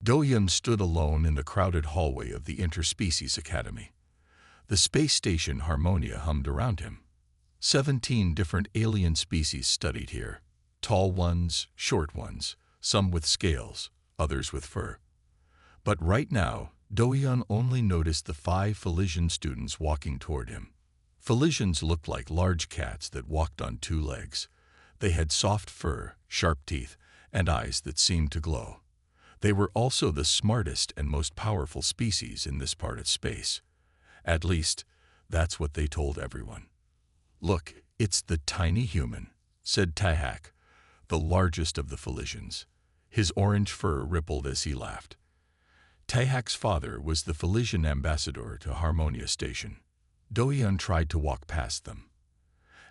Do-Yun stood alone in the crowded hallway of the Interspecies Academy. The space station Harmonia hummed around him. 17 different alien species studied here. Tall ones, short ones, some with scales, others with fur. But right now, Do-Yun only noticed the 5 Felisian students walking toward him. Felisians looked like large cats that walked on 2 legs. They had soft fur, sharp teeth, and eyes that seemed to glow. They were also the smartest and most powerful species in this part of space. At least, that's what they told everyone. "Look, it's the tiny human," said Tahak, the largest of the Felisians. His orange fur rippled as he laughed. Tahak's father was the Felisian ambassador to Harmonia Station. Do-Yun tried to walk past them.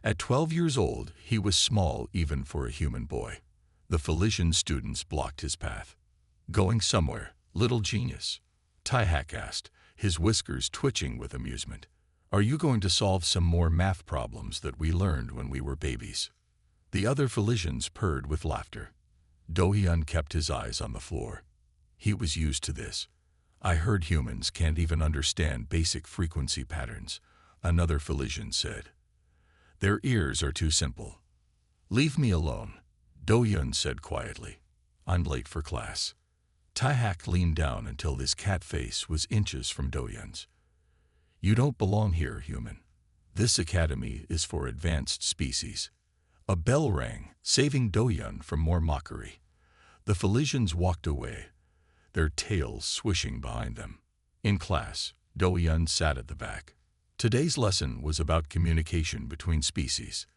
At 12 years old, he was small even for a human boy. The Felisian students blocked his path. "Going somewhere, little genius?" Tahak asked, his whiskers twitching with amusement. "Are you going to solve some more math problems that we learned when we were babies?" The other Felisians purred with laughter. Do-Yun kept his eyes on the floor. He was used to this. "I heard humans can't even understand basic frequency patterns," another Felisian said. "Their ears are too simple." "Leave me alone," Do-Yun said quietly. "I'm late for class." Tahak leaned down until his cat face was inches from Do-Yun's. "You don't belong here, human. This academy is for advanced species." A bell rang, saving Do-Yun from more mockery. The Felisians walked away, their tails swishing behind them. In class, Do-Yun sat at the back. Today's lesson was about communication between species.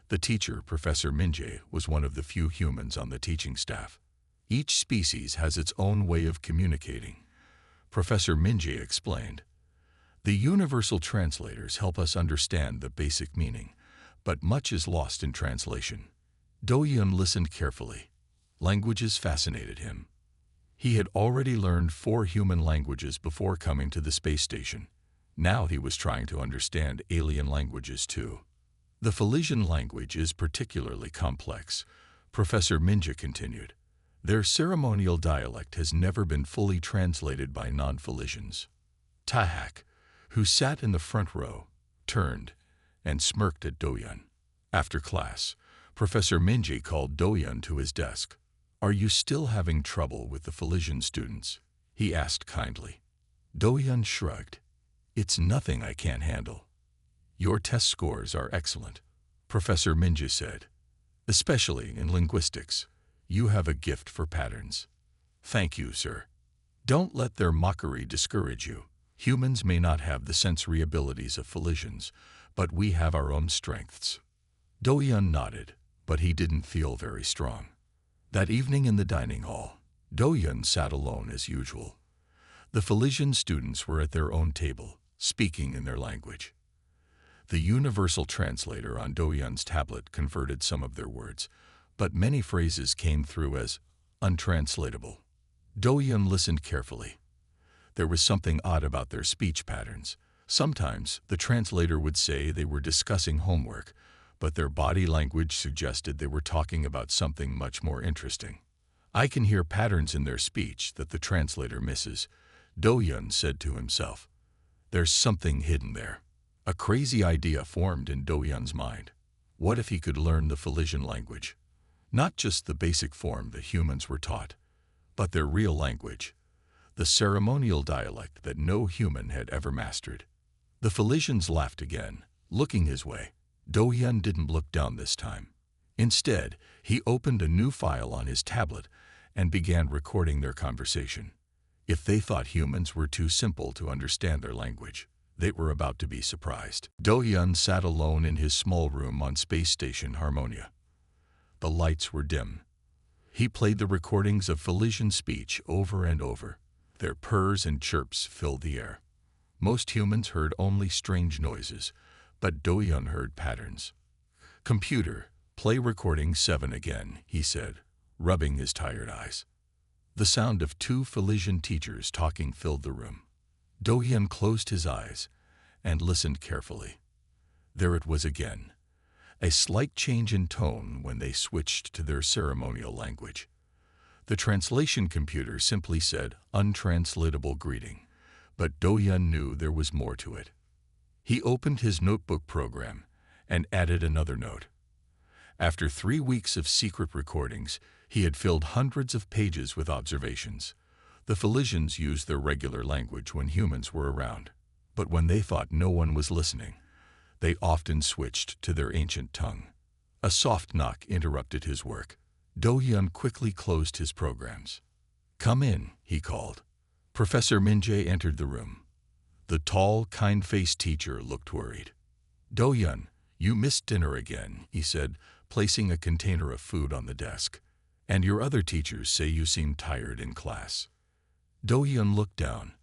The teacher, Professor Minjae, was one of the few humans on the teaching staff. Each species has its own way of communicating, Professor Minjae explained. The universal translators help us understand the basic meaning, but much is lost in translation. Do-Yun listened carefully. Languages fascinated him. He had already learned 4 human languages before coming to the space station. Now he was trying to understand alien languages too. The Felisian language is particularly complex, Professor Minjae continued. Their ceremonial dialect has never been fully translated by non-Felisians. Tahak, who sat in the front row, turned and smirked at Do-Yun. After class, Professor Minjae called Do-Yun to his desk. "Are you still having trouble with the Felisian students?" he asked kindly. Do-Yun shrugged. "It's nothing I can't handle." "Your test scores are excellent," Professor Minjae said. "Especially in linguistics. You have a gift for patterns." "Thank you, sir." "Don't let their mockery discourage you. Humans may not have the sensory abilities of Felisians, but we have our own strengths." Do-Yun nodded, but he didn't feel very strong. That evening in the dining hall, Do-Yun sat alone as usual. The Felisian students were at their own table, speaking in their language. The universal translator on Do-Yun's tablet converted some of their words, but many phrases came through as untranslatable. Do-Yun listened carefully. There was something odd about their speech patterns. Sometimes the translator would say they were discussing homework, but their body language suggested they were talking about something much more interesting. "I can hear patterns in their speech that the translator misses," Do-Yun said to himself. "There's something hidden there." A crazy idea formed in Do-Yun's mind. What if he could learn the Felisian language? Not just the basic form that humans were taught, but their real language, the ceremonial dialect that no human had ever mastered. The Felisians laughed again, looking his way. Do-Yun didn't look down this time. Instead, he opened a new file on his tablet and began recording their conversation. If they thought humans were too simple to understand their language, they were about to be surprised. Do-Yun sat alone in his small room on Space Station Harmonia. The lights were dim. He played the recordings of Felisian speech over and over. Their purrs and chirps filled the air. Most humans heard only strange noises, but Do-Yun heard patterns. "Computer, play recording 7 again," he said, rubbing his tired eyes. The sound of 2 Felisian teachers talking filled the room. Do-Yun closed his eyes and listened carefully. There it was again, a slight change in tone when they switched to their ceremonial language. The translation computer simply said, "Untranslatable greeting," but Do-Yun knew there was more to it. He opened his notebook program and added another note. After 3 weeks of secret recordings, he had filled hundreds of pages with observations. The Felicians used their regular language when humans were around, but when they thought no one was listening, they often switched to their ancient tongue. A soft knock interrupted his work. Do-Yun quickly closed his programs. "Come in," he called. Professor Min-jae entered the room. The tall, kind-faced teacher looked worried. "Do-Yun, you missed dinner again," he said, placing a container of food on the desk. "And your other teachers say you seem tired in class." Do-Yun looked down.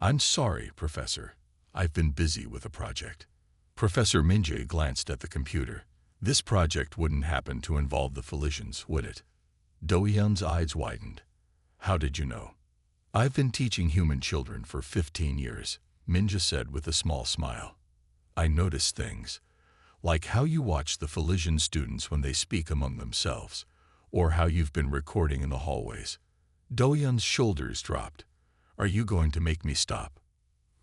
"I'm sorry, Professor. I've been busy with a project." Professor Min-jae glanced at the computer. This project wouldn't happen to involve the Felicians, would it? Do-Yun's eyes widened. "How did you know?" "I've been teaching human children for 15 years, Min-jae said with a small smile. "I notice things, like how you watch the Felician students when they speak among themselves, or how you've been recording in the hallways." Do-Yun's shoulders dropped. "Are you going to make me stop?"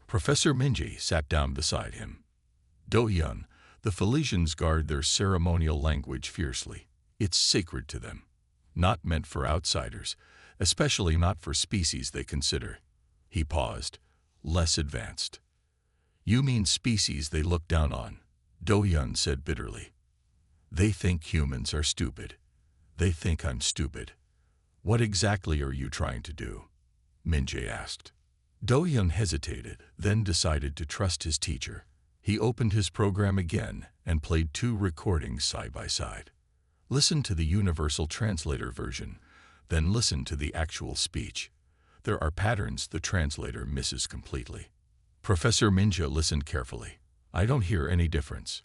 Professor Min-jae sat down beside him. "Do-Yun, the Felicians guard their ceremonial language fiercely. It's sacred to them, not meant for outsiders, especially not for species they consider." He paused, less advanced. "You mean species they look down on," Do-Yun said bitterly. "They think humans are stupid. They think I'm stupid." "What exactly are you trying to do?" Min-jae asked. Do-Yun hesitated, then decided to trust his teacher. He opened his program again and played 2 recordings side by side. "Listen to the universal translator version, then listen to the actual speech. There are patterns the translator misses completely." Professor Min-jae listened carefully. "I don't hear any difference."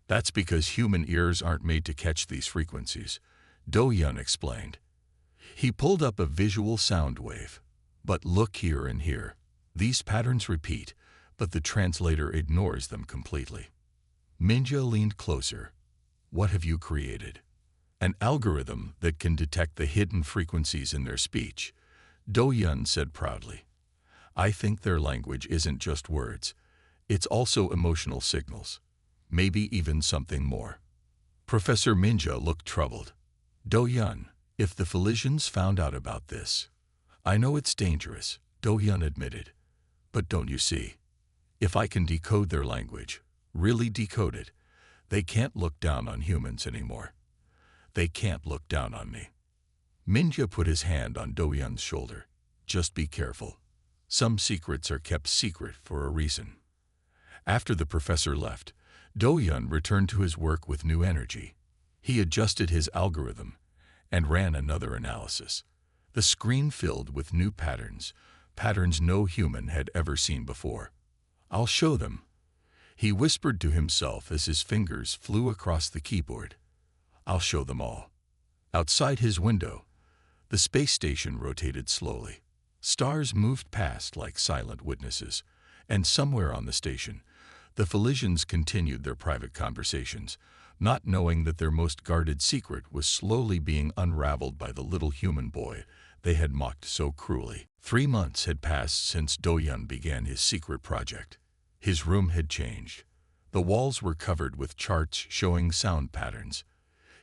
"That's because human ears aren't made to catch these frequencies," Do-Yun explained. He pulled up a visual sound wave. "But look here and here. These patterns repeat, but the translator ignores them completely." Min-jae leaned closer. "What have you created?" "An algorithm that can detect the hidden frequencies in their speech," Do-Yun said proudly. "I think their language isn't just words. It's also emotional signals. Maybe even something more." Professor Min-jae looked troubled. "Do-Yun, if the Felicians found out about this..." "I know it's dangerous," Do-Yun admitted. "But don't you see? If I can decode their language, really decode it, they can't look down on humans anymore. They can't look down on me." Min-jae put his hand on Do-Yun's shoulder. "Just be careful. Some secrets are kept secret for a reason." After the professor left, Do-Yun returned to his work with new energy. He adjusted his algorithm and ran another analysis. The screen filled with new patterns, patterns no human had ever seen before. "I'll show them," he whispered to himself as his fingers flew across the keyboard. "I'll show them all." Outside his window, the space station rotated slowly. Stars moved past like silent witnesses, and somewhere on the station, the Felicians continued their private conversations, not knowing that their most guarded secret was slowly being unraveled by the little human boy they had mocked so cruelly. 3 months had passed since Do-Yun began his secret project. His room had changed. The walls were covered with charts showing sound patterns.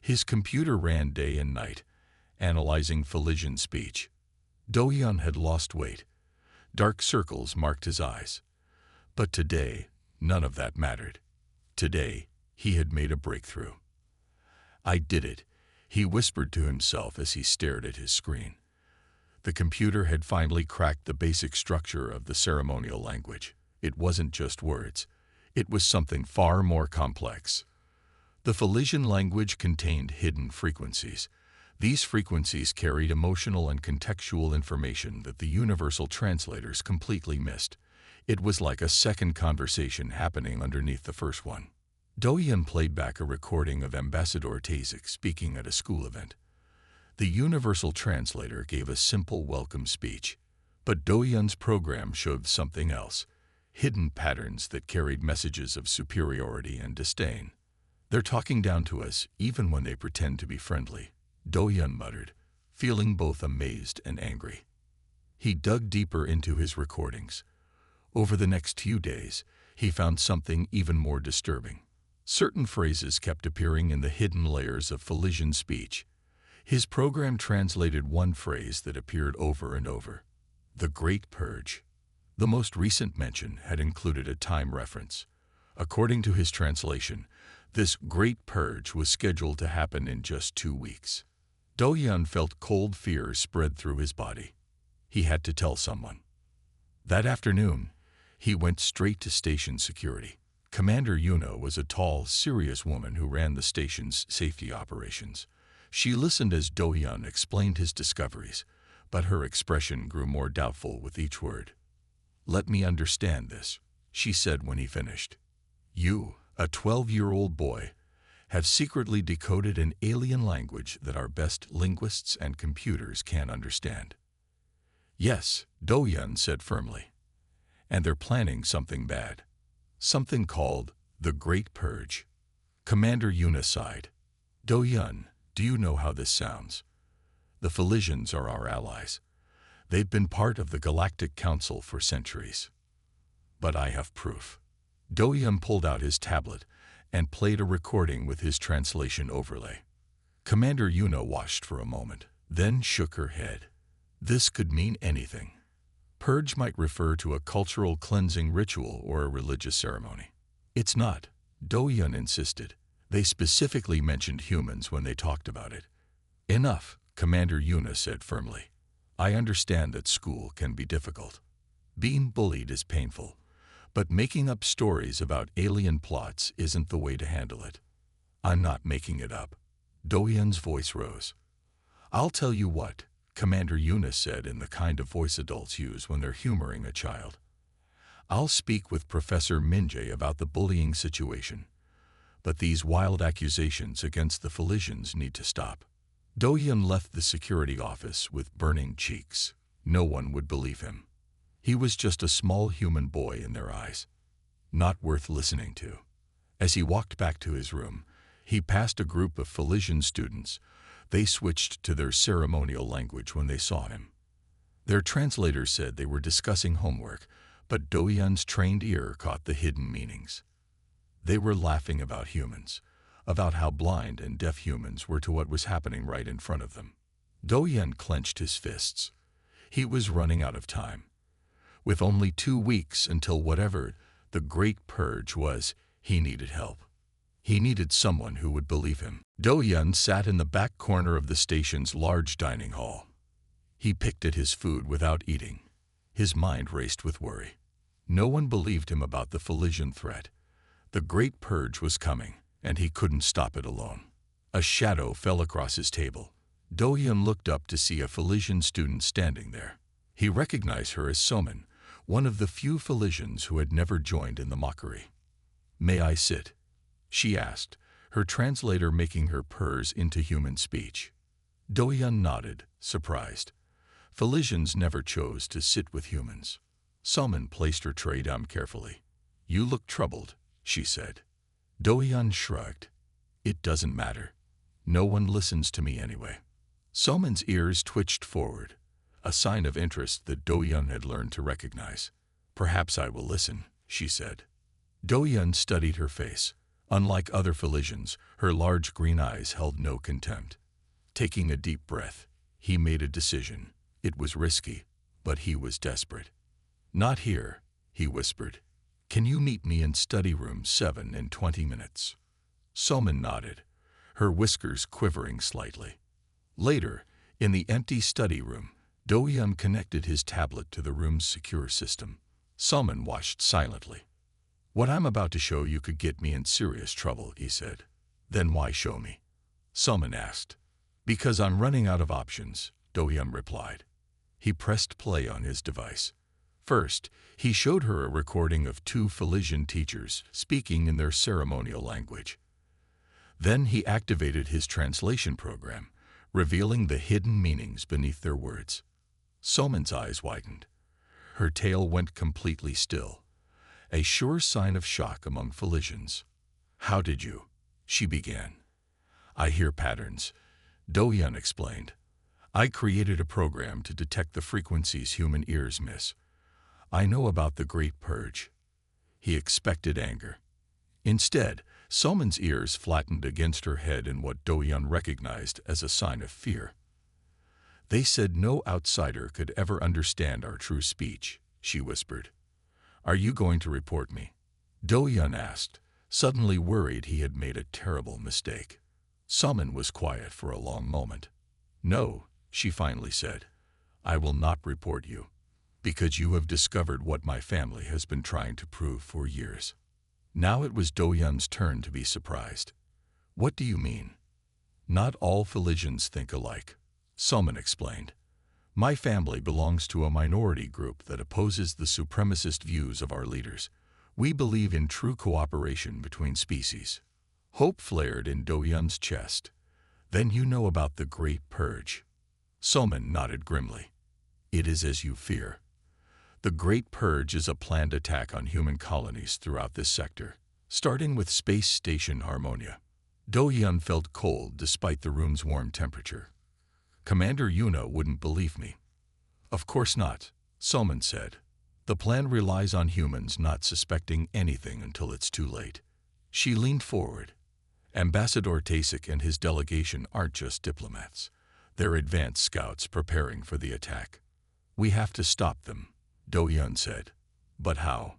His computer ran day and night, analyzing Felician speech. Do-Yun had lost weight. Dark circles marked his eyes. But today, none of that mattered. Today, he had made a breakthrough. "I did it," he whispered to himself as he stared at his screen. The computer had finally cracked the basic structure of the ceremonial language. It wasn't just words. It was something far more complex. The Felician language contained hidden frequencies. These frequencies carried emotional and contextual information that the universal translators completely missed. It was like a second conversation happening underneath the first one. Do-Yun played back a recording of Ambassador Tazik speaking at a school event. The universal translator gave a simple welcome speech, but Do-Yun's program showed something else, hidden patterns that carried messages of superiority and disdain. "They're talking down to us even when they pretend to be friendly," Do-Yun muttered, feeling both amazed and angry. He dug deeper into his recordings. Over the next few days, he found something even more disturbing. Certain phrases kept appearing in the hidden layers of Felician's speech. His program translated one phrase that appeared over and over: the Great Purge. The most recent mention had included a time reference. According to his translation, this Great Purge was scheduled to happen in just 2 weeks. Do-hyun felt cold fear spread through his body. He had to tell someone. That afternoon, he went straight to station security. Commander Yuna was a tall, serious woman who ran the station's safety operations. She listened as Do-hyun explained his discoveries, but her expression grew more doubtful with each word. "Let me understand this," she said when he finished. "You, a 12-year-old boy, have secretly decoded an alien language that our best linguists and computers can't understand." "Yes," Do-hyun said firmly. "And they're planning something bad. Something called the Great Purge." Commander Yuna sighed. "Do-hyun, do you know how this sounds? The Felicians are our allies. They've been part of the Galactic Council for centuries. But I have proof." Do-hyun pulled out his tablet and played a recording with his translation overlay. Commander Yuna watched for a moment, then shook her head. This could mean anything. Purge might refer to a cultural cleansing ritual or a religious ceremony. "It's not," Do-hyun insisted. "They specifically mentioned humans when they talked about it." "Enough," Commander Yuna said firmly. "I understand that school can be difficult. Being bullied is painful, but making up stories about alien plots isn't the way to handle it." "I'm not making it up." Do-hyun's voice rose. "I'll tell you what," Commander Yuna said in the kind of voice adults use when they're humoring a child. "I'll speak with Professor Minjae about the bullying situation. But these wild accusations against the Felicians need to stop." Do-hyun left the security office with burning cheeks. No one would believe him. He was just a small human boy in their eyes. Not worth listening to. As he walked back to his room, he passed a group of Felician students. They switched to their ceremonial language when they saw him. Their translator said they were discussing homework, but Do-hyun's trained ear caught the hidden meanings. They were laughing about humans, about how blind and deaf humans were to what was happening right in front of them. Do-hyun clenched his fists. He was running out of time. With only 2 weeks until whatever the Great Purge was, he needed help. He needed someone who would believe him. Do-hyun sat in the back corner of the station's large dining hall. He picked at his food without eating. His mind raced with worry. No one believed him about the Felician threat. The Great Purge was coming, and he couldn't stop it alone. A shadow fell across his table. Do-hyun looked up to see a Felician student standing there. He recognized her as Somin, one of the few Felicians who had never joined in the mockery. "May I sit?" she asked, her translator making her purrs into human speech. Do-hyun nodded, surprised. Felicians never chose to sit with humans. Somin placed her tray down carefully. "You look troubled," she said. Do-hyun shrugged. "It doesn't matter. No one listens to me anyway." Somin's ears twitched forward, a sign of interest that Do-hyun had learned to recognize. "Perhaps I will listen," she said. Do-hyun studied her face. Unlike other Felicians, her large green eyes held no contempt. Taking a deep breath, he made a decision. It was risky, but he was desperate. "Not here," he whispered. "Can you meet me in study room 7 in 20 minutes? Somin nodded, her whiskers quivering slightly. Later, in the empty study room, Do-hyun connected his tablet to the room's secure system. Somin watched silently. "What I'm about to show you could get me in serious trouble," he said. "Then why show me?" Somin asked. "Because I'm running out of options," Do-hyun replied. He pressed play on his device. First, he showed her a recording of 2 Felician teachers speaking in their ceremonial language. Then he activated his translation program, revealing the hidden meanings beneath their words. Somin's eyes widened. Her tail went completely still, a sure sign of shock among Felicians. "How did you?" she began. "I hear patterns," Do-hyun explained. I created a program to detect the frequencies human ears miss. I know about the Great Purge. He expected anger. Instead, Soman's ears flattened against her head in what Do-hyun recognized as a sign of fear. They said no outsider could ever understand our true speech, she whispered. Are you going to report me? Do-hyun asked, suddenly worried he had made a terrible mistake. Soman was quiet for a long moment. No, she finally said. I will not report you, because you have discovered what my family has been trying to prove for years. Now it was Do-hyun's turn to be surprised. What do you mean? Not all Philisians think alike, Soman explained. My family belongs to a minority group that opposes the supremacist views of our leaders. We believe in true cooperation between species. Hope flared in Do-hyun's chest. Then you know about the Great Purge. Soman nodded grimly. It is as you fear. The Great Purge is a planned attack on human colonies throughout this sector, starting with Space Station Harmonia. Do-hyun felt cold despite the room's warm temperature. Commander Yuna wouldn't believe me. Of course not, Soman said. The plan relies on humans not suspecting anything until it's too late. She leaned forward. Ambassador Tasik and his delegation aren't just diplomats. They're advanced scouts preparing for the attack. We have to stop them, Do-hyun said. But how?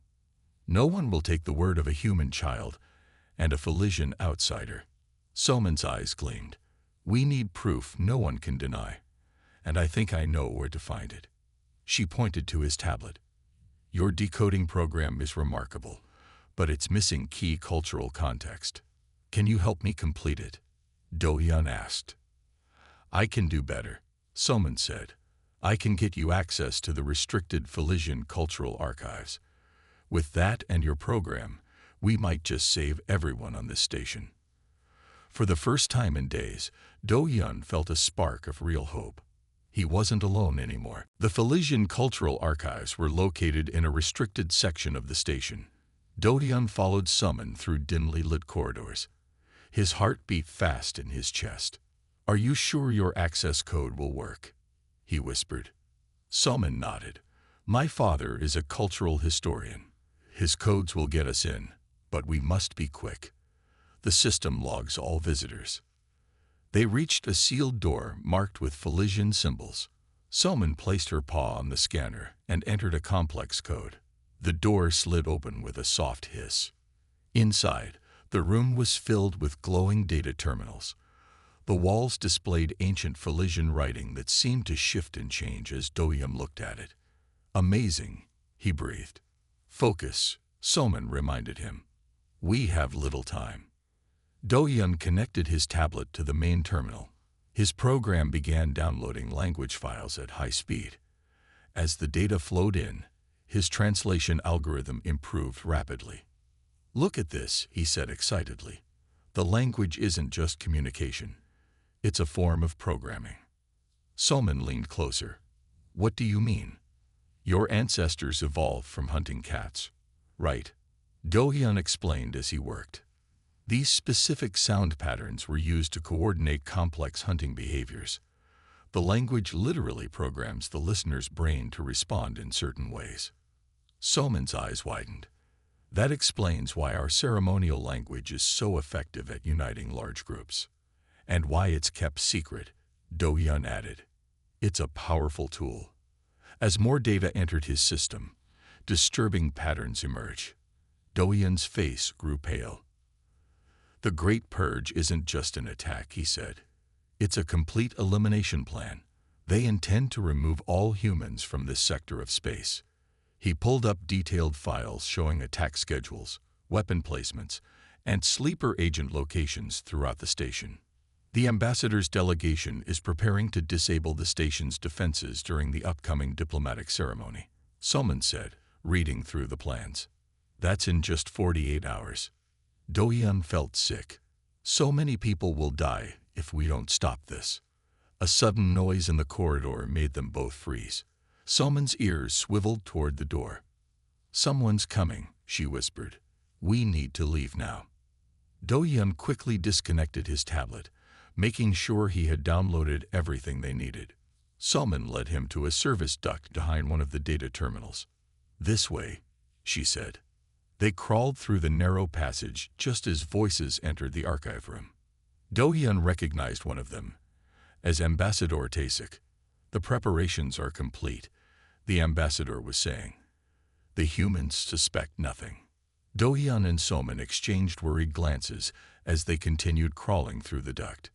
No one will take the word of a human child and a Philisian outsider. Soman's eyes gleamed. We need proof no one can deny, and I think I know where to find it. She pointed to his tablet. Your decoding program is remarkable, but it's missing key cultural context. Can you help me complete it? Do-hyun asked. I can do better, Soman said. I can get you access to the restricted Philisian cultural archives. With that and your program, we might just save everyone on this station. For the first time in days, Do-hyun felt a spark of real hope. He wasn't alone anymore. The Philisian cultural archives were located in a restricted section of the station. Do-hyun followed Soman through dimly lit corridors. His heart beat fast in his chest. Are you sure your access code will work? He whispered. Soman nodded. My father is a cultural historian. His codes will get us in, but we must be quick. The system logs all visitors. They reached a sealed door marked with Philisian symbols. Soman placed her paw on the scanner and entered a complex code. The door slid open with a soft hiss. Inside, the room was filled with glowing data terminals. The walls displayed ancient Philisian writing that seemed to shift and change as Do-hyun looked at it. Amazing, he breathed. Focus, Soman reminded him. We have little time. Do-hyun connected his tablet to the main terminal. His program began downloading language files at high speed. As the data flowed in, his translation algorithm improved rapidly. Look at this, he said excitedly. The language isn't just communication. It's a form of programming. Soman leaned closer. What do you mean? Your ancestors evolved from hunting cats. Right. Do-hyun explained as he worked. These specific sound patterns were used to coordinate complex hunting behaviors. The language literally programs the listener's brain to respond in certain ways. Soman's eyes widened. That explains why our ceremonial language is so effective at uniting large groups. And why it's kept secret, Do-hyun added. It's a powerful tool. As more data entered his system, disturbing patterns emerged. Do-hyun's face grew pale. The Great Purge isn't just an attack, he said. It's a complete elimination plan. They intend to remove all humans from this sector of space. He pulled up detailed files showing attack schedules, weapon placements, and sleeper agent locations throughout the station. The ambassador's delegation is preparing to disable the station's defenses during the upcoming diplomatic ceremony, Soman said, reading through the plans. That's in just 48 hours. Do-hyun felt sick. So many people will die if we don't stop this. A sudden noise in the corridor made them both freeze. Soman's ears swiveled toward the door. Someone's coming, she whispered. We need to leave now. Do-hyun quickly disconnected his tablet, making sure he had downloaded everything they needed. Salman led him to a service duct behind one of the data terminals. "This way," she said. They crawled through the narrow passage just as voices entered the archive room. Do-hyun recognized one of them as Ambassador Tae-sik. "The preparations are complete," the ambassador was saying. "The humans suspect nothing." Do-hyun and Salman exchanged worried glances as they continued crawling through the duct.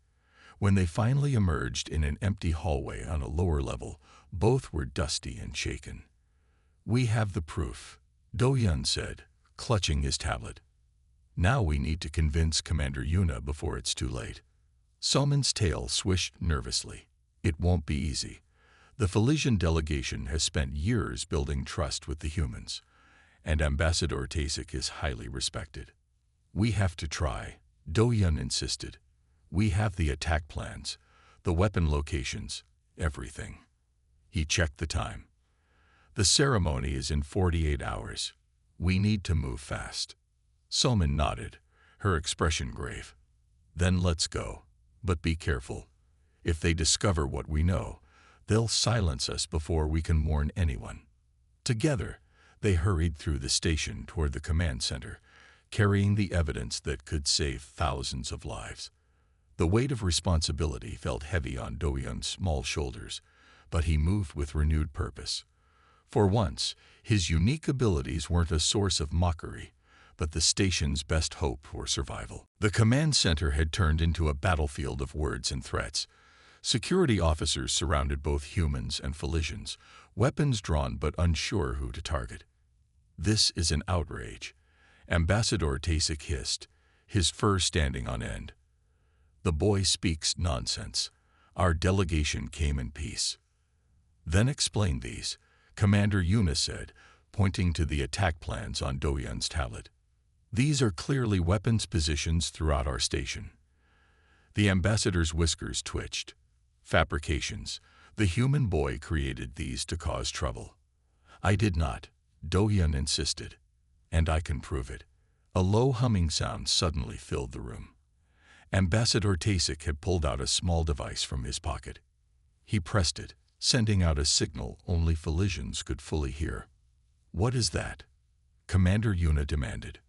When they finally emerged in an empty hallway on a lower level, both were dusty and shaken. "We have the proof," Do-hyun said, clutching his tablet. "Now we need to convince Commander Yuna before it's too late." Salman's tail swished nervously. "It won't be easy. The Felician delegation has spent years building trust with the humans, and Ambassador Tae-sik is highly respected." "We have to try," Do-hyun insisted. "We have the attack plans, the weapon locations, everything." He checked the time. "The ceremony is in 48 hours. We need to move fast." Salman nodded, her expression grave. "Then let's go. But be careful. If they discover what we know, they'll silence us before we can warn anyone." Together, they hurried through the station toward the command center, carrying the evidence that could save thousands of lives. The weight of responsibility felt heavy on Do-hyun's small shoulders, but he moved with renewed purpose. For once, his unique abilities weren't a source of mockery, but the station's best hope for survival. The command center had turned into a battlefield of words and threats. Security officers surrounded both humans and Felicians, weapons drawn but unsure who to target. "This is an outrage," Ambassador Tae-sik hissed, his fur standing on end. "The boy speaks nonsense. Our delegation came in peace." "Then explain these," Commander Yuna said, pointing to the attack plans on Do-hyun's tablet. "These are clearly weapons positions throughout our station." The ambassador's whiskers twitched. "Fabrications. The human boy created these to cause trouble." "I did not," Do-hyun insisted. "And I can prove it." A low humming sound suddenly filled the room. Ambassador Tae-sik had pulled out a small device from his pocket. He pressed it, sending out a signal only Felicians could fully hear. "What is that?" Commander Yuna demanded.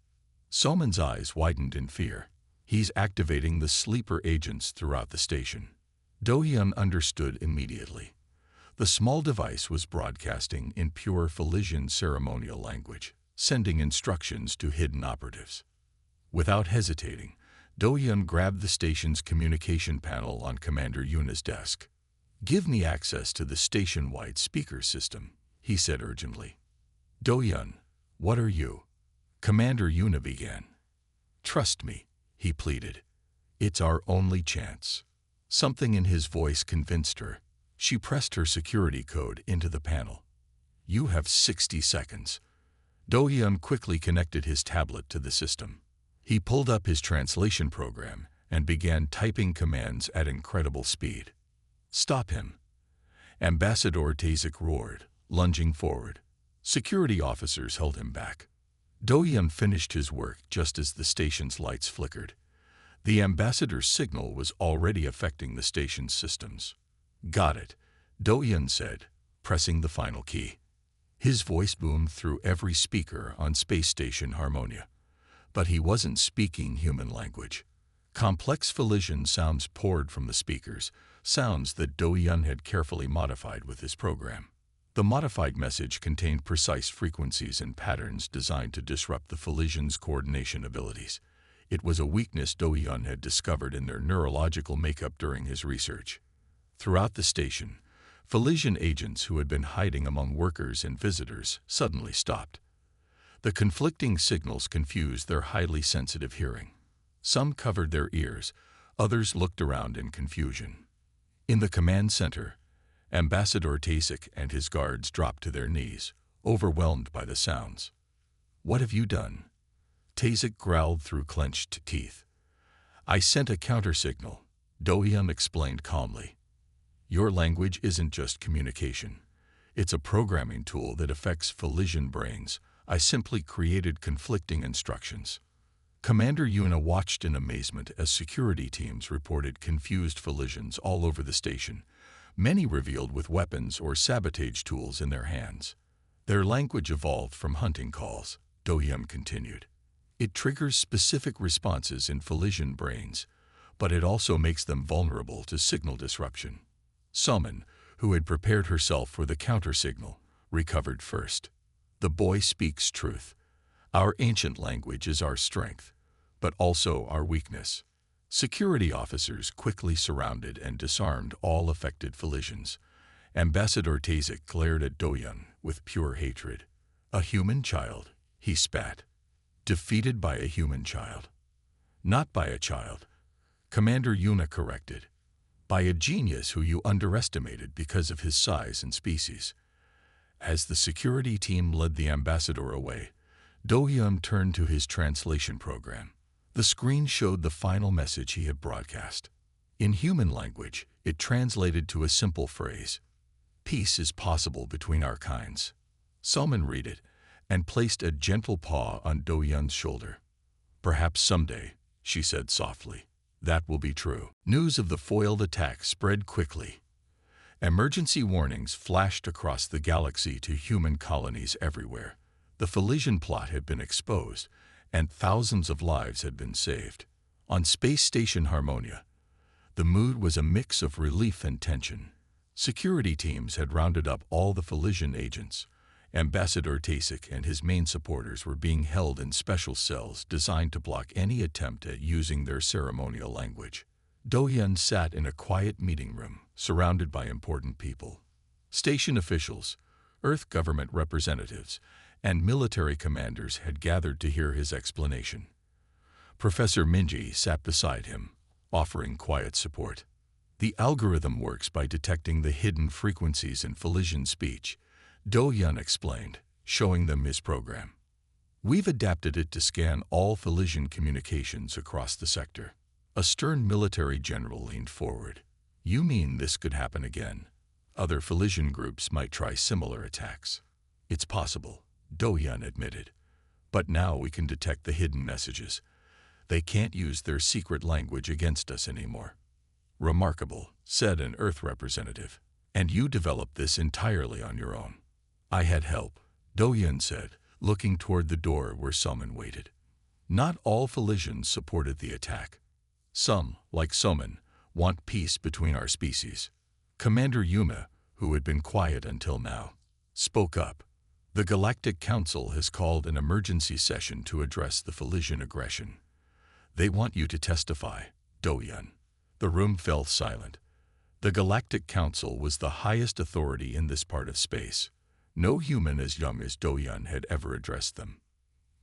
Salman's eyes widened in fear. "He's activating the sleeper agents throughout the station." Do-hyun understood immediately. The small device was broadcasting in pure Felician ceremonial language, sending instructions to hidden operatives. Without hesitating, Do-hyun grabbed the station's communication panel on Commander Yuna's desk. "Give me access to the station-wide speaker system," he said urgently. "Do-hyun, what are you?" Commander Yuna began. "Trust me," he pleaded. "It's our only chance." Something in his voice convinced her. She pressed her security code into the panel. "You have 60 seconds. Do-hyun quickly connected his tablet to the system. He pulled up his translation program and began typing commands at incredible speed. "Stop him!" Ambassador Tae-sik roared, lunging forward. Security officers held him back. Do-hyun finished his work just as the station's lights flickered. The ambassador's signal was already affecting the station's systems. "Got it," Do-hyun said, pressing the final key. His voice boomed through every speaker on Space Station Harmonia. But he wasn't speaking human language. Complex Felician sounds poured from the speakers, sounds that Do-hyun had carefully modified with his program. The modified message contained precise frequencies and patterns designed to disrupt the Felicians' coordination abilities. It was a weakness Do-hyun had discovered in their neurological makeup during his research. Throughout the station, Felician agents who had been hiding among workers and visitors suddenly stopped. The conflicting signals confused their highly sensitive hearing. Some covered their ears, others looked around in confusion. In the command center, Ambassador Tae-sik and his guards dropped to their knees, overwhelmed by the sounds. "What have you done?" Tae-sik growled through clenched teeth. "I sent a countersignal," Do-hyun explained calmly. "Your language isn't just communication. It's a programming tool that affects Felician brains. I simply created conflicting instructions." Commander Yuna watched in amazement as security teams reported confused Felicians all over the station, many revealed with weapons or sabotage tools in their hands. Their language evolved from hunting calls, Do-hyun continued. It triggers specific responses in Felician brains, but it also makes them vulnerable to signal disruption. Summon, who had prepared herself for the counter-signal, recovered first. The boy speaks truth. Our ancient language is our strength, but also our weakness. Security officers quickly surrounded and disarmed all affected Felicians. Ambassador Tazik glared at Do-hyun with pure hatred. A human child, he spat. Defeated by a human child. Not by a child, Commander Yuna corrected. By a genius who you underestimated because of his size and species. As the security team led the ambassador away, Do-hyun turned to his translation program. The screen showed the final message he had broadcast. In human language, it translated to a simple phrase. Peace is possible between our kinds. Salman read it and placed a gentle paw on Do-hyun's shoulder. Perhaps someday, she said softly, that will be true. News of the foiled attack spread quickly. Emergency warnings flashed across the galaxy to human colonies everywhere. The Felician plot had been exposed, and thousands of lives had been saved. On Space Station Harmonia, the mood was a mix of relief and tension. Security teams had rounded up all the Felician agents. Ambassador Tazik and his main supporters were being held in special cells designed to block any attempt at using their ceremonial language. Do-hyun sat in a quiet meeting room, surrounded by important people. Station officials, Earth government representatives, and military commanders had gathered to hear his explanation. Professor Minji sat beside him, offering quiet support. The algorithm works by detecting the hidden frequencies in Felician speech, Do-hyun explained, showing them his program. We've adapted it to scan all Felician communications across the sector. A stern military general leaned forward. You mean this could happen again? Other Felician groups might try similar attacks. It's possible, Do-hyun admitted. But now we can detect the hidden messages. They can't use their secret language against us anymore. Remarkable, said an Earth representative. And you developed this entirely on your own. I had help, Do-hyun said, looking toward the door where Salman waited. Not all Felicians supported the attack. Some, like Salman, want peace between our species. Commander Yuna, who had been quiet until now, spoke up. The Galactic Council has called an emergency session to address the Felician aggression. They want you to testify, Do-hyun. The room fell silent. The Galactic Council was the highest authority in this part of space. No human as young as Do-hyun had ever addressed them.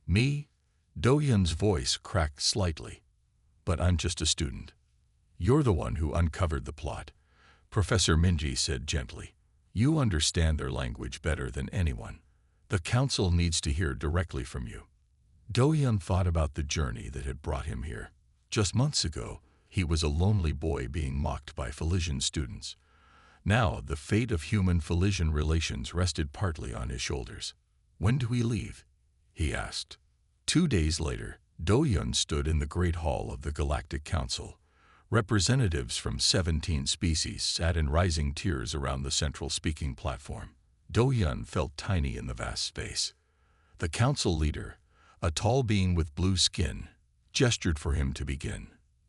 Me? Do-hyun's voice cracked slightly. But I'm just a student. You're the one who uncovered the plot, Professor Minji said gently. You understand their language better than anyone. The council needs to hear directly from you. Do-hyun thought about the journey that had brought him here. Just months ago, he was a lonely boy being mocked by Felician students. Now, the fate of human-Felician relations rested partly on his shoulders. When do we leave? He asked. 2 days later, Do-hyun stood in the Great Hall of the Galactic Council. Representatives from 17 species sat in rising tiers around the central speaking platform. Do-hyun felt tiny in the vast space. The council leader, a tall being with blue skin, gestured for him to begin.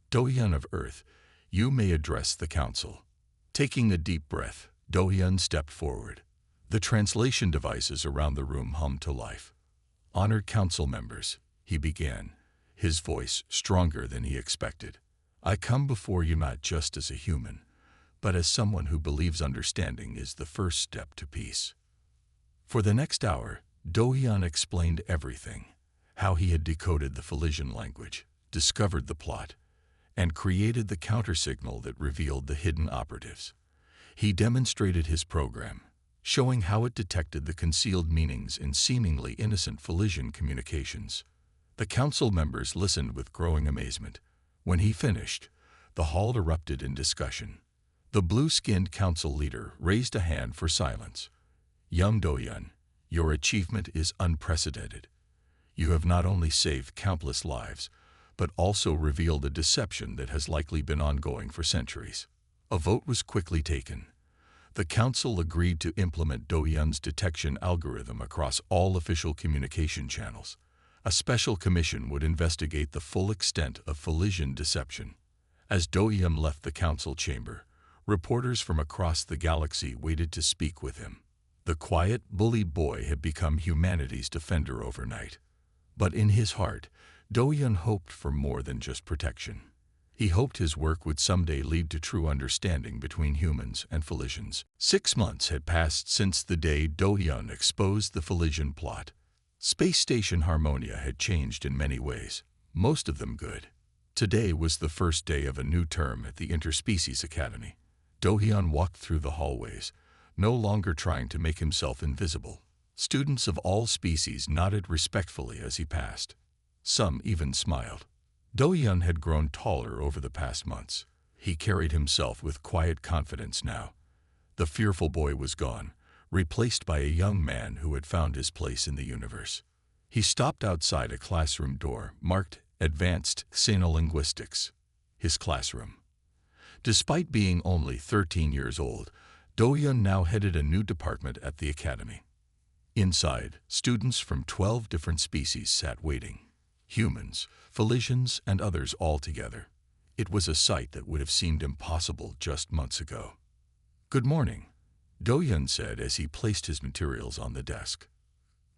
Do-hyun of Earth, you may address the council. Taking a deep breath, Do-hyun stepped forward. The translation devices around the room hummed to life. Honored council members, he began, his voice stronger than he expected. I come before you not just as a human, but as someone who believes understanding is the first step to peace. For the next hour, Do-hyun explained everything, how he had decoded the Felician language, discovered the plot, and created the countersignal that revealed the hidden operatives. He demonstrated his program, showing how it detected the concealed meanings in seemingly innocent Felician communications. The council members listened with growing amazement. When he finished, the hall erupted in discussion. The blue-skinned council leader raised a hand for silence. Young Do-hyun, your achievement is unprecedented. You have not only saved countless lives, but also revealed a deception that has likely been ongoing for centuries. A vote was quickly taken. The council agreed to implement Do-hyun's detection algorithm across all official communication channels. A special commission would investigate the full extent of Felician deception. As Do-hyun left the council chamber, reporters from across the galaxy waited to speak with him. The quiet, bullied boy had become humanity's defender overnight. But in his heart, Do-hyun hoped for more than just protection. He hoped his work would someday lead to true understanding between humans and Felicians. 6 months had passed since the day Do-hyun exposed the Felician plot. Space Station Harmonia had changed in many ways, most of them good. Today was the first day of a new term at the Interspecies Academy. Do-hyun walked through the hallways, no longer trying to make himself invisible. Students of all species nodded respectfully as he passed. Some even smiled. Do-hyun had grown taller over the past months. He carried himself with quiet confidence now. The fearful boy was gone, replaced by a young man who had found his place in the universe. He stopped outside a classroom door marked Advanced Xenolinguistics, his classroom. Despite being only 13 years old, Do-hyun now headed a new department at the academy. Inside, students from 12 different species sat waiting. Humans, Felicians, and others all together. It was a sight that would have seemed impossible just months ago. "Good morning," Do-hyun said as he placed his materials on the desk.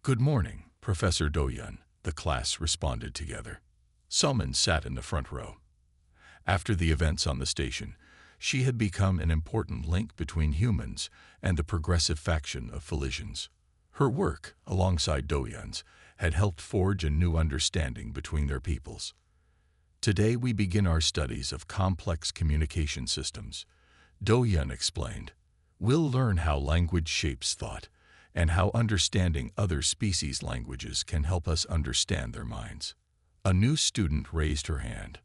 "Good morning, Professor Do-hyun," the class responded together. Summon sat in the front row. After the events on the station, she had become an important link between humans and the progressive faction of Felicians. Her work, alongside Do-hyun's, had helped forge a new understanding between their peoples. "Today we begin our studies of complex communication systems," Do-hyun explained. "We'll learn how language shapes thought, and how understanding other species' languages can help us understand their minds." A new student raised her hand.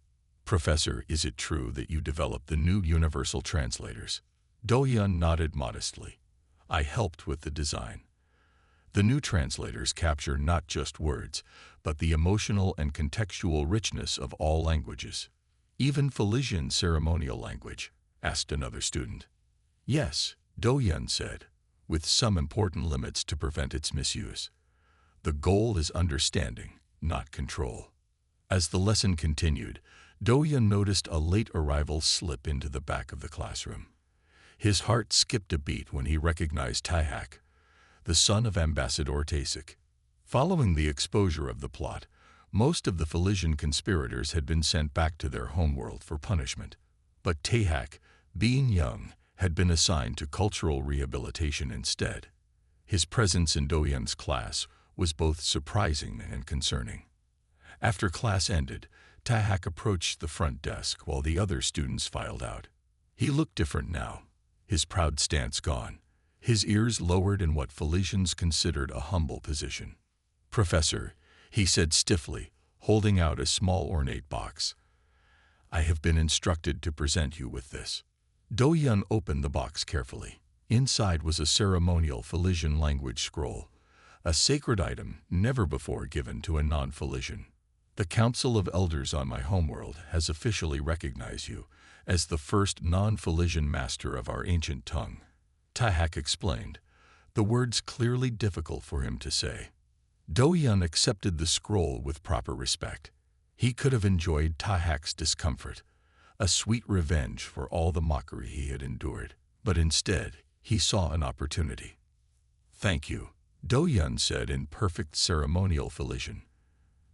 "Professor, is it true that you developed the new universal translators?" Do-hyun nodded modestly. "I helped with the design. The new translators capture not just words, but the emotional and contextual richness of all languages." "Even Felician ceremonial language?" asked another student. "Yes," Do-hyun said, "with some important limits to prevent its misuse. The goal is understanding, not control." As the lesson continued, Do-hyun noticed a late arrival slip into the back of the classroom. His heart skipped a beat when he recognized Taehak, the son of Ambassador Taesik. Following the exposure of the plot, most of the Felician conspirators had been sent back to their homeworld for punishment. But Taehak, being young, had been assigned to cultural rehabilitation instead. His presence in Do-hyun's class was both surprising and concerning. After class ended, Taehak approached the front desk while the other students filed out. He looked different now, his proud stance gone, his ears lowered in what Felicians considered a humble position. "Professor," he said stiffly, holding out a small ornate box. "I have been instructed to present you with this." Do-hyun opened the box carefully. Inside was a ceremonial Felician language scroll, a sacred item never before given to a non-Felician. "The Council of Elders on my homeworld has officially recognized you as the first non-Felician master of our ancient tongue," Taehak explained, the words clearly difficult for him to say. Do-hyun accepted the scroll with proper respect. He could have enjoyed Taehak's discomfort, a sweet revenge for all the mockery he had endured, but instead he saw an opportunity. "Thank you," Do-hyun said in perfect ceremonial Felician.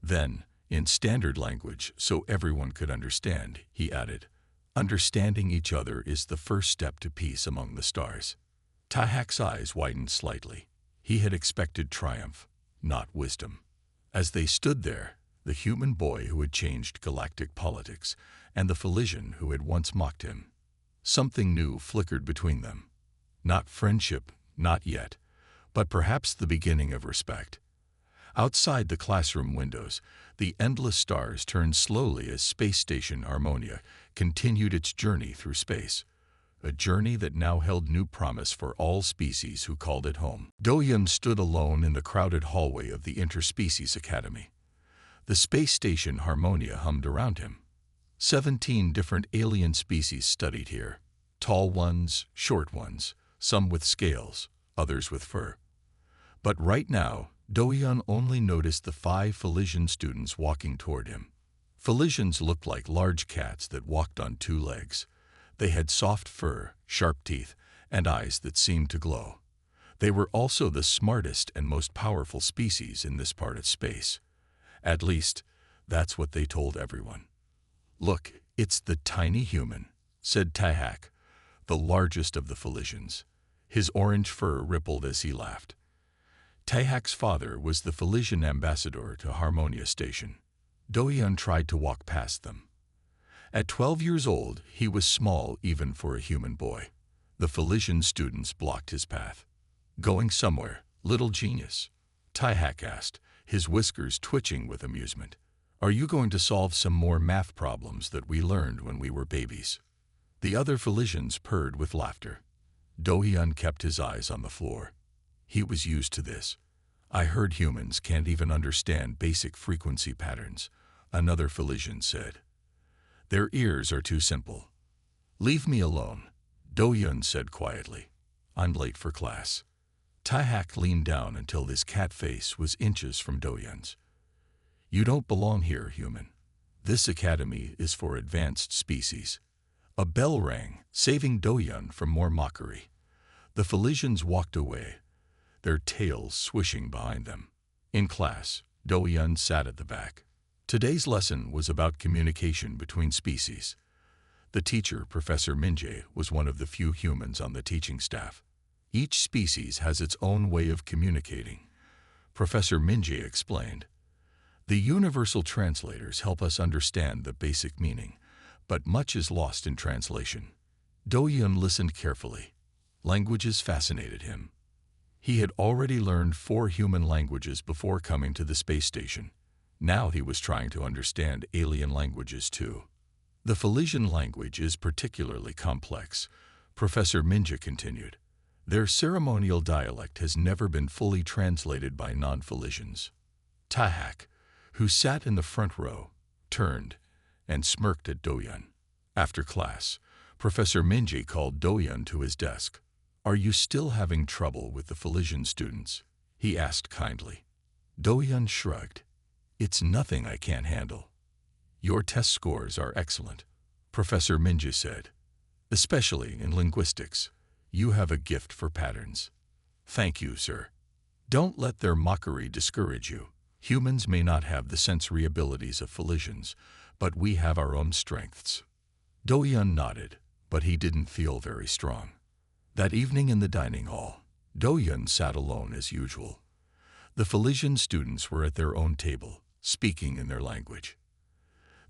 Then, in standard language so everyone could understand, he added, "Understanding each other is the first step to peace among the stars." Taehak's eyes widened slightly. He had expected triumph, not wisdom. As they stood there, the human boy who had changed galactic politics and the Felician who had once mocked him, something new flickered between them. Not friendship, not yet, but perhaps the beginning of respect. Outside the classroom windows, the endless stars turned slowly as Space Station Harmonia continued its journey through space, a journey that now held new promise for all species who called it home. Do-hyun stood alone in the crowded hallway of the Interspecies Academy. The space station Harmonia hummed around him. 17 different alien species studied here, tall ones, short ones, some with scales, others with fur. But right now, Do-hyun only noticed the 5 Felician students walking toward him. Felicians looked like large cats that walked on 2 legs. They had soft fur, sharp teeth, and eyes that seemed to glow. They were also the smartest and most powerful species in this part of space. At least, that's what they told everyone. "Look, it's the tiny human," said Taehak, the largest of the Felicians. His orange fur rippled as he laughed. Taehak's father was the Felician ambassador to Harmonia Station. Do-hyun tried to walk past them. At 12 years old, he was small even for a human boy. The Felician students blocked his path. "Going somewhere, little genius?" Taehak asked, his whiskers twitching with amusement. "Are you going to solve some more math problems that we learned when we were babies?" The other Felicians purred with laughter. Do-hyun kept his eyes on the floor. He was used to this. "I heard humans can't even understand basic frequency patterns," another Felician said. "Their ears are too simple." "Leave me alone," Do-hyun said quietly. "I'm late for class." Taehak leaned down until his cat face was inches from Do-hyun's. "You don't belong here, human. This academy is for advanced species." A bell rang, saving Do-hyun from more mockery. The Felicians walked away, their tails swishing behind them. In class, Do-hyun sat at the back. Today's lesson was about communication between species. The teacher, Professor Min-jae, was one of the few humans on the teaching staff. Each species has its own way of communicating, Professor Min-jae explained. The universal translators help us understand the basic meaning, but much is lost in translation. Do-hyun listened carefully. Languages fascinated him. He had already learned 4 human languages before coming to the space station. Now he was trying to understand alien languages too. The Felician language is particularly complex, Professor Min-jae continued. Their ceremonial dialect has never been fully translated by non-Felicians. Taehak, who sat in the front row, turned and smirked at Do-hyun. After class, Professor Min-jae called Do-hyun to his desk. "Are you still having trouble with the Felician students?" he asked kindly. Do-hyun shrugged. "It's nothing I can't handle." "Your test scores are excellent," Professor Min-jae said. "Especially in linguistics. You have a gift for patterns." "Thank you, sir." "Don't let their mockery discourage you. Humans may not have the sensory abilities of Felicians, but we have our own strengths." Do-hyun nodded, but he didn't feel very strong. That evening in the dining hall, Do-hyun sat alone as usual. The Felician students were at their own table, speaking in their language.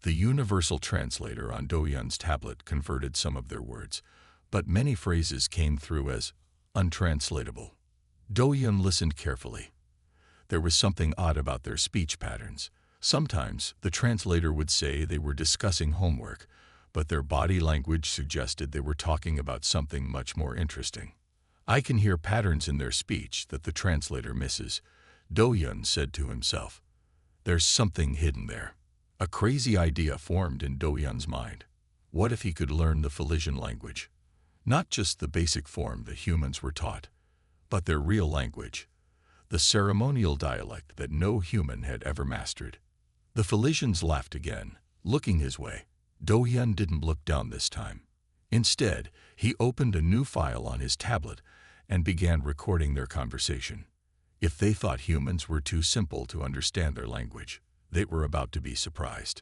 The universal translator on Do-hyun's tablet converted some of their words, but many phrases came through as untranslatable. Do-hyun listened carefully. There was something odd about their speech patterns. Sometimes the translator would say they were discussing homework, but their body language suggested they were talking about something much more interesting. "I can hear patterns in their speech that the translator misses," Do-hyun said to himself. "There's something hidden there." A crazy idea formed in Do-hyun's mind. What if he could learn the Felician language? Not just the basic form that humans were taught, but their real language, the ceremonial dialect that no human had ever mastered. The Felicians laughed again, looking his way. Do-hyun didn't look down this time. Instead, he opened a new file on his tablet and began recording their conversation. If they thought humans were too simple to understand their language, they were about to be surprised.